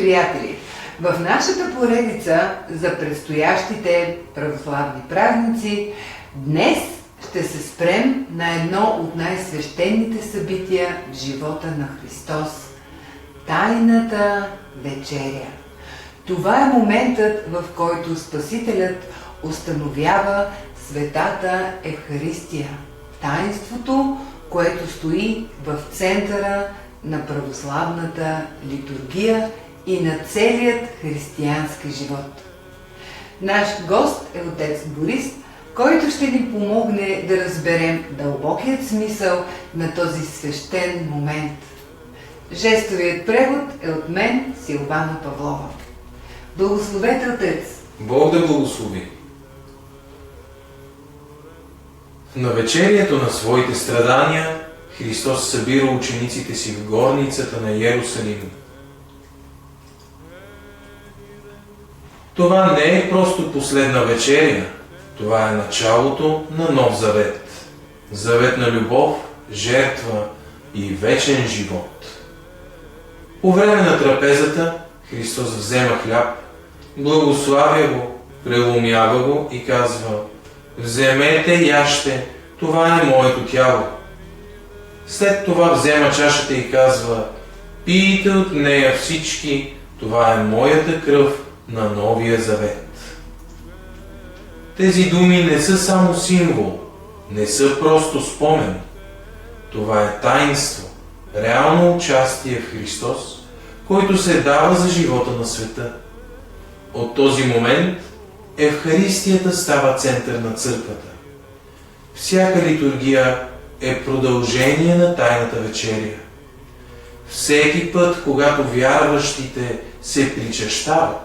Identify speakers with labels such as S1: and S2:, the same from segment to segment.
S1: приятели! В нашата поредица за предстоящите православни празници днес ще се спрем на едно от най-свещените събития в живота на Христос – Тайната вечеря. Това е моментът, в който Спасителят установява Светата Евхаристия, таинството, което стои в центъра на православната литургия и на целият християнски живот. Наш гост е отец Борис, който ще ни помогне да разберем дълбокият смисъл на този свещен момент. Жестовият превод е от мен, Силвана Павлова. Благословете, отец!
S2: Бог да благослови! В навечерието на своите страдания Христос събира учениците си в горницата на Йерусалим. Това не е просто последна вечеря, това е началото на нов завет. Завет на любов, жертва и вечен живот. По време на трапезата Христос взема хляб, благославя го, преломява го и казва: „Вземете, яжте, това е моето тяло“. След това взема чашата и казва: „Пийте от нея всички, това е моята кръв на новия завет“. Тези думи не са само символ, не са просто спомен. Това е таинство, реално участие в Христос, който се дава за живота на света. От този момент Евхаристията става център на църквата. Всяка литургия е продължение на Тайната вечеря. Всеки път, когато вярващите се причащават,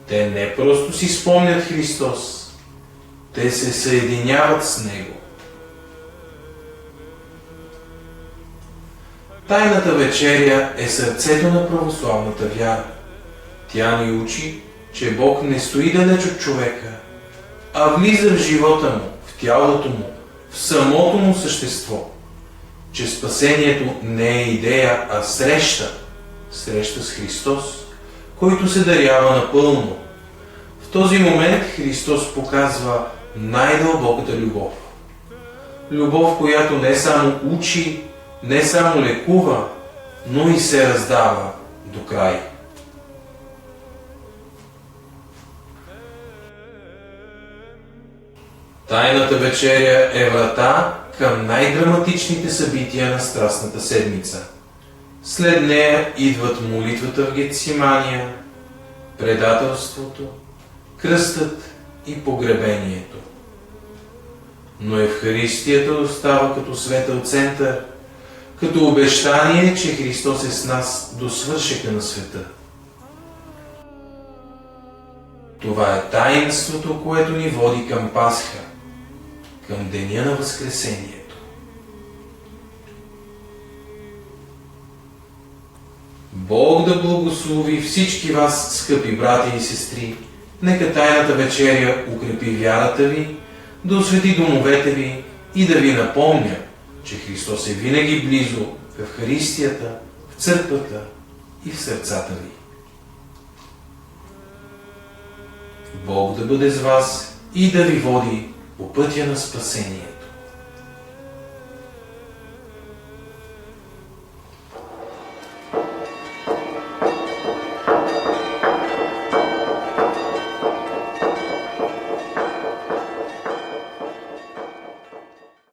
S2: те не просто си спомнят Христос, те се съединяват с Него. Тайната вечеря е сърцето на православната вяра. Тя ни учи, че Бог не стои далеч от човека, а влиза в живота му, в тялото му, в самото му същество. Че спасението не е идея, а среща с Христос, който се дарява напълно. В този момент Христос показва най-дълбоката любов. Любов, която не само учи, не само лекува, но и се раздава до край. Тайната вечеря е врата към най-драматичните събития на Страстната седмица. След нея идват молитвата в Гетсимания, предателството, кръстът и погребението. Но Евхаристията остава като светъл център, като обещание, че Христос е с нас до свършека на света. Това е таинството, което ни води към Пасха, към деня на Възкресението. Бог да благослови всички вас, скъпи брати и сестри. Нека Тайната вечеря укрепи вярата ви, да освети домовете ви и да ви напомня, че Христос е винаги близо в Евхаристията, в църквата и в сърцата ви. Бог да бъде с вас и да ви води по пътя на спасението.